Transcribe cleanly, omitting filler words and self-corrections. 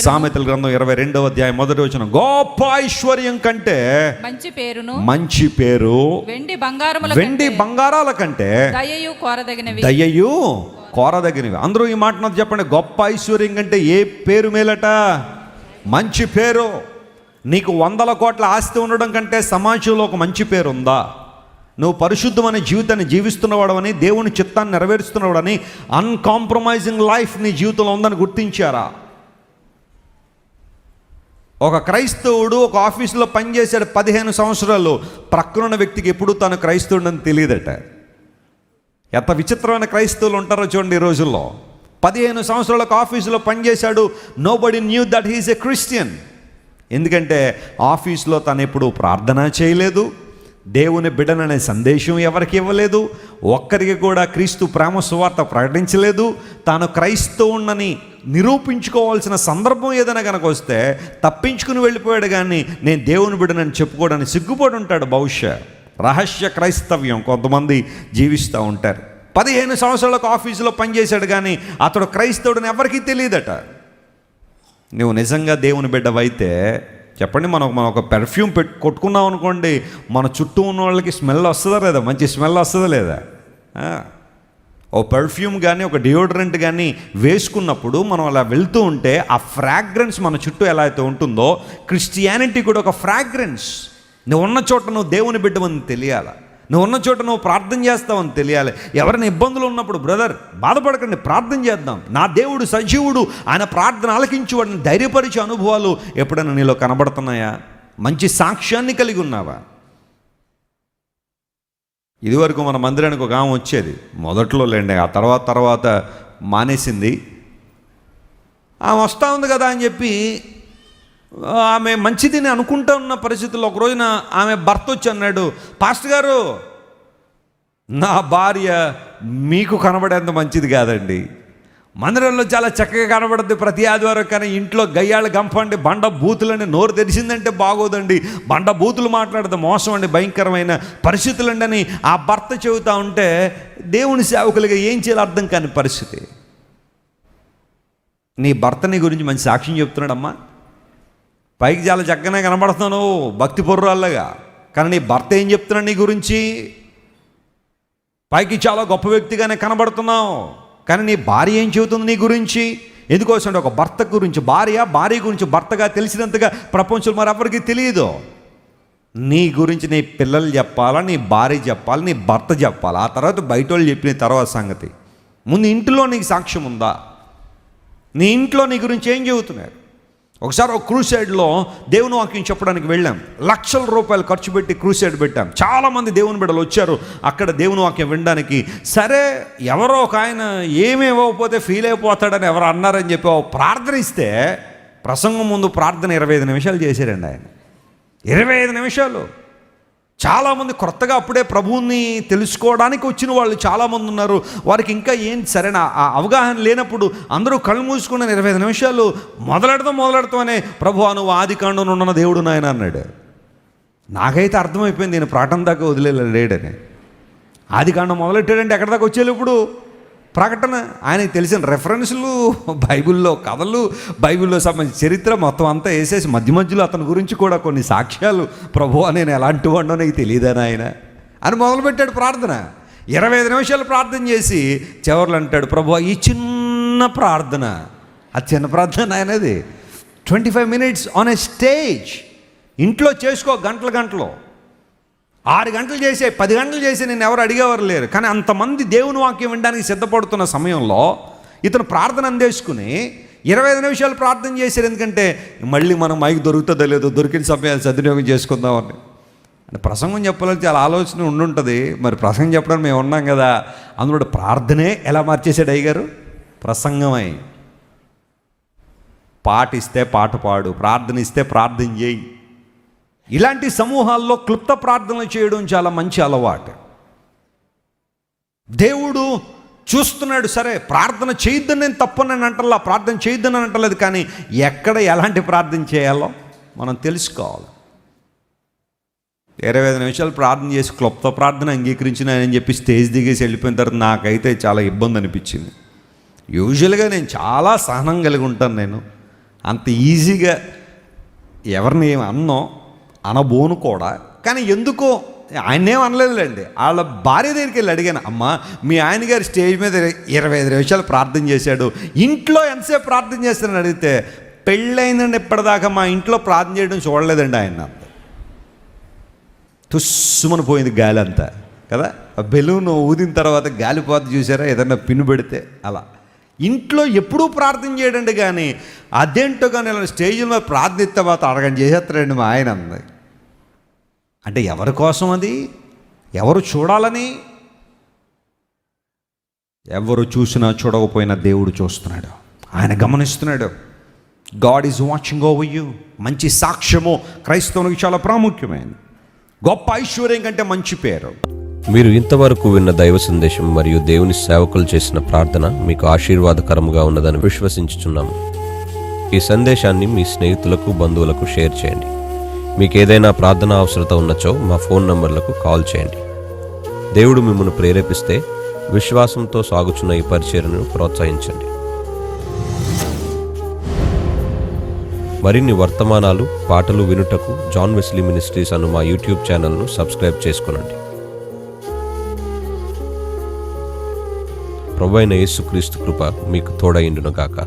సామెతల గ్రంథం 22వ అధ్యాయం 1వ వచనం, గొప్ప ఐశ్వర్యం కంటే మంచి పేరు వెండి బంగారాల కంటే దయయు కోరదగినవి. అందరూ ఈ మాట చెప్పండి. గొప్ప ఐశ్వర్యం కంటే ఏ పేరు మేలట? మంచి పేరు. నీకు 100 కోట్ల ఆస్తి ఉండడం కంటే సమాజంలో ఒక మంచి పేరు ఉందా? నువ్వు పరిశుద్ధమైన జీవితాన్ని జీవిస్తున్నవాడవని, దేవుని చిత్తాన్ని నెరవేరుస్తున్నవాడని, అన్కాంప్రమైజింగ్ లైఫ్ నీ జీవితంలో ఉందని గుర్తించారా? ఒక క్రైస్తవుడు ఒక ఆఫీసులో పనిచేశాడు 15 సంవత్సరాలు. ప్రక్కనున్న వ్యక్తికి ఎప్పుడు తాను క్రైస్తవుడని తెలియదట. ఎంత విచిత్రమైన క్రైస్తవులు ఉంటారో చూడండి ఈ రోజుల్లో. 15 సంవత్సరాలకు ఆఫీసులో పనిచేశాడు. Nobody knew that he is a Christian. ఎందుకంటే ఆఫీసులో తను ఎప్పుడు ప్రార్థన చేయలేదు, దేవుని బిడ్డననే సందేశం ఎవరికి ఇవ్వలేదు, ఒక్కరికి కూడా క్రీస్తు ప్రేమ సువార్త ప్రకటించలేదు. తాను క్రైస్తవుణ్ణని నిరూపించుకోవాల్సిన సందర్భం ఏదైనా కనుక వస్తే తప్పించుకుని వెళ్ళిపోయాడు. కానీ నేను దేవుని బిడ్డనని చెప్పుకోవడానికి సిగ్గుపడి ఉంటాడు. బహుశా రహస్య క్రైస్తవ్యం కొంతమంది జీవిస్తూ ఉంటారు. 15 సంవత్సరాలకు ఆఫీసులో పనిచేశాడు, కానీ అతడు క్రైస్తవుడని ఎవరికీ తెలియదట. నువ్వు నిజంగా దేవుని బిడ్డవైతే చెప్పండి, మనం ఒక పెర్ఫ్యూమ్ కొట్టుకున్నాం అనుకోండి, మన చుట్టూ ఉన్న వాళ్ళకి స్మెల్ వస్తుందా లేదా? మంచి స్మెల్ వస్తుందా లేదా? ఓ పెర్ఫ్యూమ్ కానీ ఒక డియోడ్రెంట్ కానీ వేసుకున్నప్పుడు మనం అలా వెళ్తూ ఉంటే ఆ ఫ్రాగ్రెన్స్ మన చుట్టూ ఎలా అయితే ఉంటుందో, క్రిస్టియానిటీ కూడా ఒక ఫ్రాగ్రెన్స్. నువ్వు ఉన్న చోట నువ్వు దేవుని బిడ్డవని తెలియాలి. నువ్వు ఉన్న చోట నువ్వు ప్రార్థన చేస్తావని తెలియాలి. ఎవరైనా ఇబ్బందులు ఉన్నప్పుడు, బ్రదర్ బాధపడకండి, ప్రార్థన చేద్దాం, నా దేవుడు సజీవుడు, ఆయన ప్రార్థన ఆలకించువాడిని ధైర్యపరిచే అనుభవాలు ఎప్పుడైనా నీలో కనబడుతున్నాయా? మంచి సాక్ష్యాన్ని కలిగి ఉన్నావా? ఇదివరకు మన మందిరానికి ఒక ఆమె వచ్చేది, మొదట్లో లేండి, ఆ తర్వాత మానేసింది. ఆమె వస్తూ ఉంది కదా అని చెప్పి ఆమె మంచిదని అనుకుంటా ఉన్న పరిస్థితుల్లో ఒక రోజున ఆమె భర్త వచ్చి అన్నాడు, పాస్టర్ గారు, నా భార్య మీకు కనబడేంత మంచిది కాదండి. మందిరంలో చాలా చక్కగా కనబడుద్ది ప్రతి ఆదివారం, కానీ ఇంట్లో గయ్యాళ్ళ గంపండి, బండ బూతులండి, నోరు తెరిచిందంటే బాగోదండి, బండ బూతులు మాట్లాడితే మోసం అండి, భయంకరమైన పరిస్థితులండి అని ఆ భర్త చెబుతూ ఉంటే దేవుని సేవకులుగా ఏం చేయాలో అర్థం కాని పరిస్థితి. నీ భర్త నీ గురించి మంచి సాక్ష్యం చెప్తున్నాడమ్మా, పైకి చాలా చక్కగానే కనబడుతున్నావు భక్తి పొర్రాళ్ళగా, కానీ నీ భర్త ఏం చెప్తున్నాడు నీ గురించి? పైకి చాలా గొప్ప వ్యక్తిగానే కనబడుతున్నావు, కానీ నీ భార్య ఏం చెబుతుంది నీ గురించి? ఎందుకోసం? ఒక భర్త గురించి భార్య గురించి భర్తగా తెలిసినంతగా ప్రపంచంలో మరెవరికి తెలియదు. నీ గురించి నీ పిల్లలు చెప్పాలా, నీ భార్య చెప్పాలి, నీ భర్త చెప్పాలి, ఆ తర్వాత బయట వాళ్ళు చెప్పిన తర్వాత సంగతి. ముందు ఇంట్లో నీకు సాక్ష్యం ఉందా? నీ ఇంట్లో నీ గురించి ఏం చెబుతున్నారు? ఒకసారి ఒక క్రూసైడ్లో దేవుని వాక్యం చెప్పడానికి వెళ్ళాం. లక్షల రూపాయలు ఖర్చు పెట్టి క్రూసైడ్ పెట్టాం. చాలామంది దేవుని బిడ్డలు వచ్చారు అక్కడ దేవుని వాక్యం వినడానికి. సరే, ఎవరో ఒక ఆయన ఏమేమవకపోతే ఫీల్ అయిపోతాడని ఎవరు అన్నారని చెప్పి ప్రార్థన ఇస్తే, ప్రసంగం ముందు ప్రార్థన 25 నిమిషాలు చేశారండి ఆయన. 25 నిమిషాలు. చాలామంది కొత్తగా అప్పుడే ప్రభువుని తెలుసుకోవడానికి వచ్చిన వాళ్ళు చాలామంది ఉన్నారు. వారికి ఇంకా ఏం సరైన అవగాహన లేనప్పుడు అందరూ కళ్ళు మూసుకున్న 25 నిమిషాలు మొదలెడతామనే, ప్రభువా నువ్వు ఆదికాండంలో ఉన్న దేవుడు నాయన అన్నాడు. నాకైతే అర్థమైపోయింది నేను ప్రార్థన దాకా వదిలేడని. ఆదికాండం మొదలెట్టాడంటే ఎక్కడి దాకా వచ్చేది ఇప్పుడు ప్రకటన. ఆయనకి తెలిసిన రెఫరెన్స్లు, బైబిల్లో కథలు, బైబిల్లో సంబంధించిన చరిత్ర మొత్తం అంతా వేసేసి మధ్యలో అతని గురించి కూడా కొన్ని సాక్ష్యాలు, ప్రభువా నేను ఎలాంటి వాడినో నీకు తెలియదని ఆయన అని మొదలుపెట్టాడు ప్రార్థన. 25 నిమిషాలు ప్రార్థన చేసి చివర్లు అంటాడు, ప్రభువా ఈ చిన్న ప్రార్థన, ఆ చిన్న ప్రార్థన ఆయనది 25 minutes ఆన్ ఏ స్టేజ్. ఇంట్లో చేసుకో గంటలు 6 గంటలు చేసే 10 గంటలు చేసి నేను ఎవరు అడిగేవారు లేరు. కానీ అంతమంది దేవుని వాక్యం వినడానికి సిద్ధపడుతున్న సమయంలో ఇతను ప్రార్థన అందేసుకుని 25 నిమిషాలు ప్రార్థన చేశారు. ఎందుకంటే మళ్ళీ మనం మైక్ దొరుకుతుందో లేదో, దొరికిన సమయాన్ని సద్వినియోగం చేసుకుందామని. అంటే ప్రసంగం చెప్పాలని చాలా ఆలోచన ఉండుంటుంది. మరి ప్రసంగం చెప్పడానికి మేము ఉన్నాం కదా. అందులో ప్రార్థనే ఎలా మార్చేశాడు అయ్యగారు? ప్రసంగమై. పాట ఇస్తే పాట పాడు, ప్రార్థన ఇస్తే ప్రార్థన చేయి. ఇలాంటి సమూహాల్లో క్లుప్త ప్రార్థనలు చేయడం చాలా మంచి అలవాటు. దేవుడు చూస్తున్నాడు. సరే, ప్రార్థన చేయొద్దని నేను తప్పని అంటలా, ప్రార్థన చేయొద్దని అంటలేదు, కానీ ఎక్కడ ఎలాంటి ప్రార్థన చేయాలో మనం తెలుసుకోవాలి. 25 నిమిషాలు ప్రార్థన చేసి క్లుప్త ప్రార్థన అంగీకరించిన అని చెప్పి స్టేజ్ దిగేసి వెళ్ళిపోయిన తర్వాత నాకైతే చాలా ఇబ్బంది అనిపించింది. యూజువల్గా నేను చాలా సహనం కలిగి ఉంటాను. అంత ఈజీగా ఎవరిని ఏమి అనబోను కూడా. కానీ ఎందుకో ఆయనేం అనలేదులేండి. వాళ్ళ భార్య దగ్గరికి వెళ్ళి అడిగాను, అమ్మ మీ ఆయన గారు స్టేజ్ మీద 25 నిమిషాలు ప్రార్థన చేశాడు, ఇంట్లో ఎంతసేపు ప్రార్థన చేస్తారని అడిగితే, పెళ్ళైందండి ఇప్పటిదాకా మా ఇంట్లో ప్రార్థన చేయడం చూడలేదండి ఆయన. తుస్సుమని పోయింది గాలి అంతా కదా. ఆ బెలూన్ ఊదిన తర్వాత గాలిపోత చూసారా, ఏదన్నా పిన్ను పెడితే అలా. ఇంట్లో ఎప్పుడూ ప్రార్థన చేయడండి, కానీ అదేంటో కానీ ఇలా స్టేజ్ మీద ప్రార్థిస్తే తర్వాత అడగని చేసేస్తారండి మా ఆయన అంది. అంటే ఎవరి కోసం అది? ఎవరు చూడాలని? ఎవరు చూసినా చూడకపోయినా దేవుడు చూస్తున్నాడు, ఆయన గమనిస్తున్నాడు. God is watching over you. మంచి సాక్ష్యము క్రైస్తవునికి చాలా ప్రాముఖ్యమైనది. గొప్ప ఐశ్వర్యం కంటే మంచి పేరు. మీరు ఇంతవరకు విన్న దైవ సందేశం మరియు దేవుని సేవకులు చేసిన ప్రార్థన మీకు ఆశీర్వాదకరముగా ఉన్నదని విశ్వసించుచున్నాము. ఈ సందేశాన్ని మీ స్నేహితులకు, బంధువులకు షేర్ చేయండి. మీకు ఏదైనా ప్రార్థన అవసరత ఉన్నచో మా ఫోన్ నంబర్లకు కాల్ చేయండి. దేవుడు మిమ్మల్ని ప్రేరేపిస్తే విశ్వాసంతో సాగుచున్న ఈ పరిచర్యను ప్రోత్సహించండి. మరిన్ని వర్తమానాలు, పాటలు వినుటకు జాన్ వెస్లీ మినిస్ట్రీస్ అను మా యూట్యూబ్ ఛానల్ను సబ్స్క్రైబ్ చేసుకొనండి. ప్రభువైన యేసుక్రీస్తు కృప మీకు తోడైండును గాక.